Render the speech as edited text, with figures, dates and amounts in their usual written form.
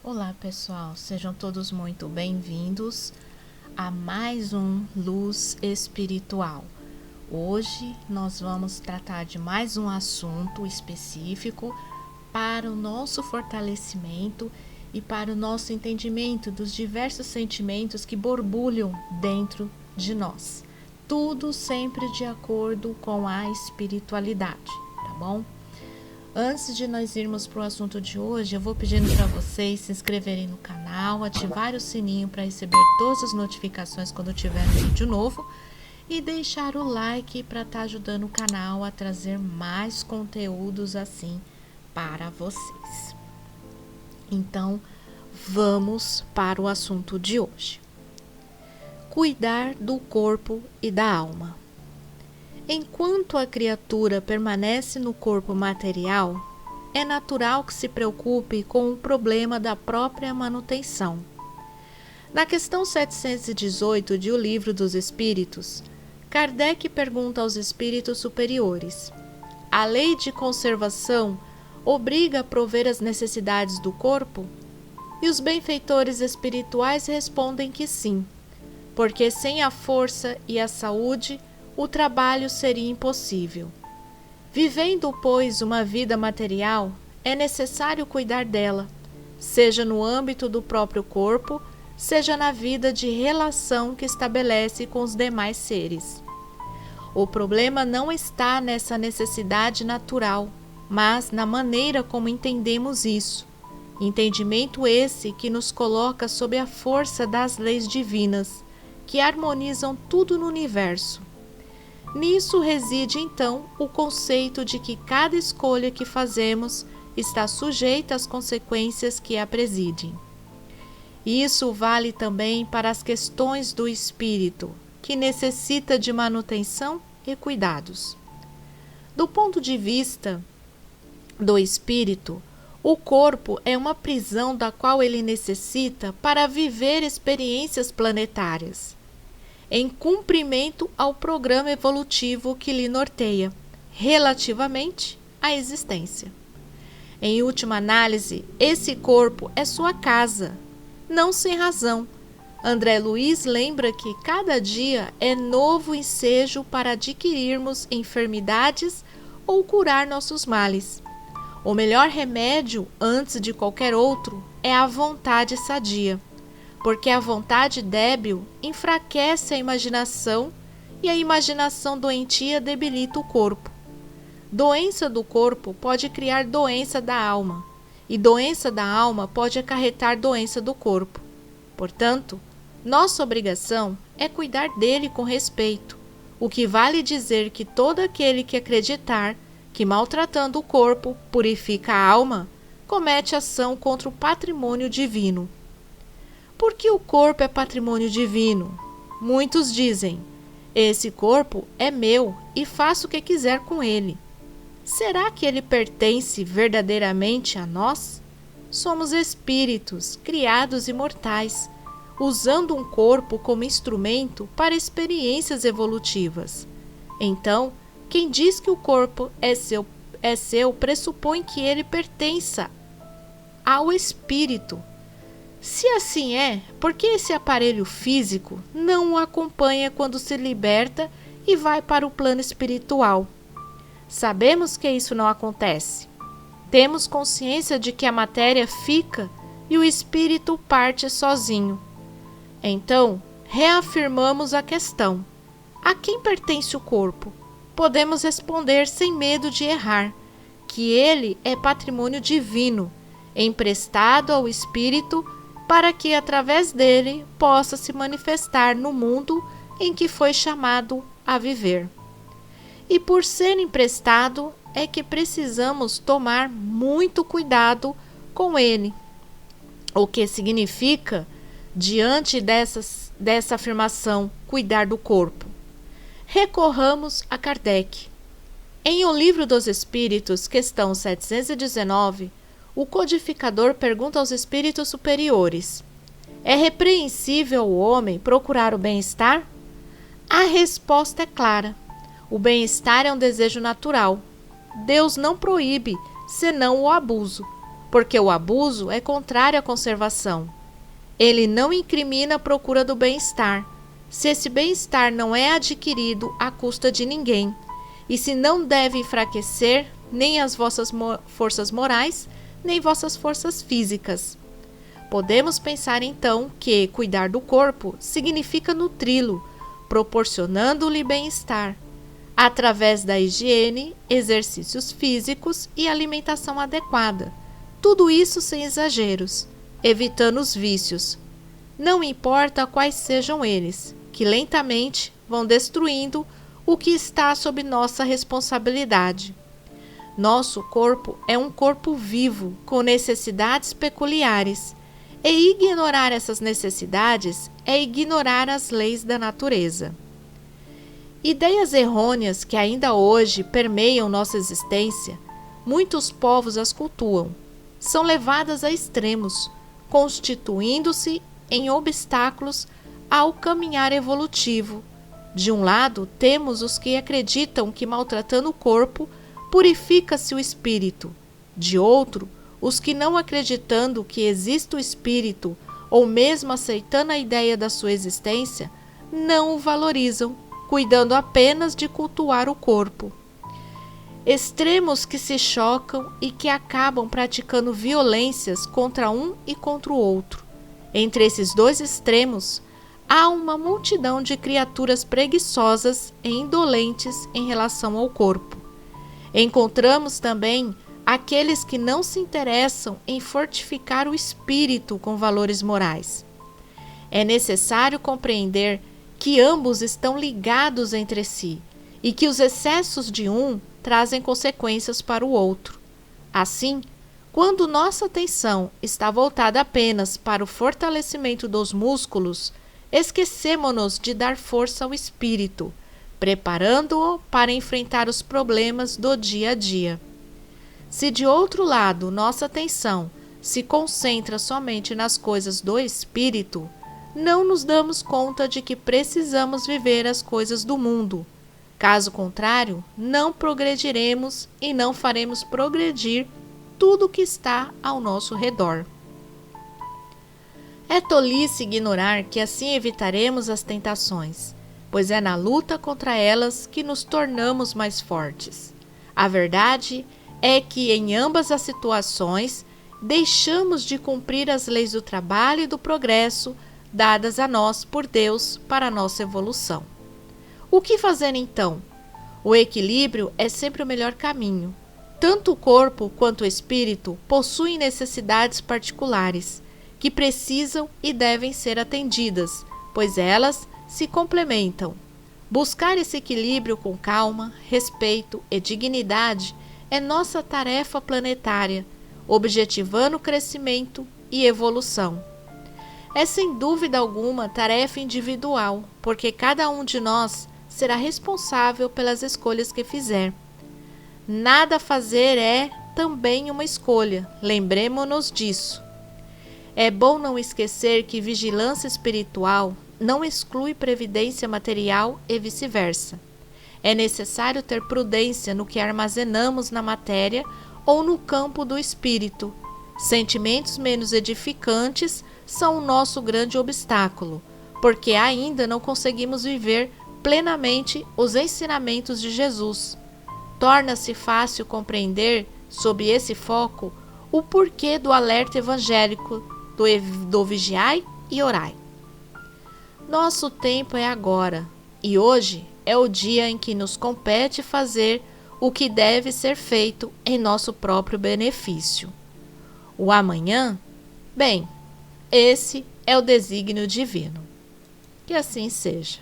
Olá pessoal, sejam todos muito bem-vindos a mais um Luz Espiritual. Hoje nós vamos tratar de mais um assunto específico para o nosso fortalecimento e para o nosso entendimento dos diversos sentimentos que borbulham dentro de nós. Tudo sempre de acordo com a espiritualidade, tá bom? Antes de nós irmos para o assunto de hoje, eu vou pedindo para vocês se inscreverem no canal, ativar o sininho para receber todas as notificações quando tiver um vídeo novo e deixar o like para estar ajudando o canal a trazer mais conteúdos assim para vocês. Então, vamos para o assunto de hoje. Cuidar do corpo e da alma. Enquanto a criatura permanece no corpo material, é natural que se preocupe com o problema da própria manutenção. Na questão 718 de O Livro dos Espíritos, Kardec pergunta aos espíritos superiores: a lei de conservação obriga a prover as necessidades do corpo? E os benfeitores espirituais respondem que sim, porque sem a força e a saúde, o trabalho seria impossível. Vivendo, pois, uma vida material, é necessário cuidar dela, seja no âmbito do próprio corpo, seja na vida de relação que estabelece com os demais seres. O problema não está nessa necessidade natural, mas na maneira como entendemos isso. Entendimento esse que nos coloca sob a força das leis divinas, que harmonizam tudo no universo. Nisso reside, então, o conceito de que cada escolha que fazemos está sujeita às consequências que a presidem. Isso vale também para as questões do espírito, que necessita de manutenção e cuidados. Do ponto de vista do espírito, o corpo é uma prisão da qual ele necessita para viver experiências planetárias, em cumprimento ao programa evolutivo que lhe norteia, relativamente à existência. Em última análise, esse corpo é sua casa, não sem razão. André Luiz lembra que cada dia é novo ensejo para adquirirmos enfermidades ou curar nossos males. O melhor remédio, antes de qualquer outro, é a vontade sadia, porque a vontade débil enfraquece a imaginação e a imaginação doentia debilita o corpo. Doença do corpo pode criar doença da alma, e doença da alma pode acarretar doença do corpo. Portanto, nossa obrigação é cuidar dele com respeito, o que vale dizer que todo aquele que acreditar que, maltratando o corpo, purifica a alma, comete ação contra o patrimônio divino. Porque o corpo é patrimônio divino? Muitos dizem: esse corpo é meu e faço o que quiser com ele. Será que ele pertence verdadeiramente a nós? Somos espíritos, criados imortais, usando um corpo como instrumento para experiências evolutivas. Então, quem diz que o corpo é seu pressupõe que ele pertença ao espírito. Se assim é, por que esse aparelho físico não o acompanha quando se liberta e vai para o plano espiritual? Sabemos que isso não acontece. Temos consciência de que a matéria fica e o espírito parte sozinho. Então, reafirmamos a questão: a quem pertence o corpo? Podemos responder sem medo de errar, que ele é patrimônio divino, emprestado ao espírito para que, através dele, possa se manifestar no mundo em que foi chamado a viver. E por ser emprestado, é que precisamos tomar muito cuidado com ele. O que significa, diante dessa afirmação, cuidar do corpo? Recorramos a Kardec. Em O Livro dos Espíritos, questão 719, o codificador pergunta aos espíritos superiores: é repreensível o homem procurar o bem-estar? A resposta é clara. O bem-estar é um desejo natural. Deus não proíbe, senão o abuso. porque o abuso é contrário à conservação. Ele não incrimina a procura do bem-estar, se esse bem-estar não é adquirido à custa de ninguém, e se não deve enfraquecer nem as vossas forças morais, nem vossas forças físicas. Podemos pensar então que cuidar do corpo significa nutri-lo, proporcionando-lhe bem-estar, através da higiene, exercícios físicos e alimentação adequada. Tudo isso sem exageros, evitando os vícios. Não importa quais sejam eles, que lentamente vão destruindo o que está sob nossa responsabilidade. Nosso corpo é um corpo vivo, com necessidades peculiares, e ignorar essas necessidades é ignorar as leis da natureza. Ideias errôneas que ainda hoje permeiam nossa existência, muitos povos as cultuam, são levadas a extremos, constituindo-se em obstáculos ao caminhar evolutivo. De um lado, temos os que acreditam que maltratando o corpo, purifica-se o espírito. De outro, os que não acreditando que existe o espírito, ou mesmo aceitando a ideia da sua existência, não o valorizam, cuidando apenas de cultuar o corpo. Extremos que se chocam e que acabam praticando violências contra um e contra o outro. Entre esses dois extremos, há uma multidão de criaturas preguiçosas e indolentes em relação ao corpo. Encontramos também aqueles que não se interessam em fortificar o espírito com valores morais. É necessário compreender que ambos estão ligados entre si e que os excessos de um trazem consequências para o outro. Assim, quando nossa atenção está voltada apenas para o fortalecimento dos músculos, esquecemo-nos de dar força ao espírito, preparando-o para enfrentar os problemas do dia a dia. Se de outro lado nossa atenção se concentra somente nas coisas do espírito, não nos damos conta de que precisamos viver as coisas do mundo. Caso contrário, não progrediremos e não faremos progredir tudo o que está ao nosso redor. É tolice ignorar que assim evitaremos as tentações, pois é na luta contra elas que nos tornamos mais fortes. A verdade é que em ambas as situações deixamos de cumprir as leis do trabalho e do progresso dadas a nós por Deus para a nossa evolução. O que fazer então? O equilíbrio é sempre o melhor caminho. Tanto o corpo quanto o espírito possuem necessidades particulares, que precisam e devem ser atendidas, pois elas se complementam. Buscar esse equilíbrio com calma, respeito e dignidade é nossa tarefa planetária, objetivando crescimento e evolução. É sem dúvida alguma tarefa individual, porque cada um de nós será responsável pelas escolhas que fizer. Nada fazer é também uma escolha, lembremo-nos disso. É bom não esquecer que vigilância espiritual não exclui previdência material e vice-versa. É necessário ter prudência no que armazenamos na matéria ou no campo do espírito. Sentimentos menos edificantes são o nosso grande obstáculo, porque ainda não conseguimos viver plenamente os ensinamentos de Jesus. Torna-se fácil compreender, sob esse foco, o porquê do alerta evangélico do vigiai e orai. Nosso tempo é agora, e hoje é o dia em que nos compete fazer o que deve ser feito em nosso próprio benefício. O amanhã? Bem, esse é o desígnio divino. Que assim seja.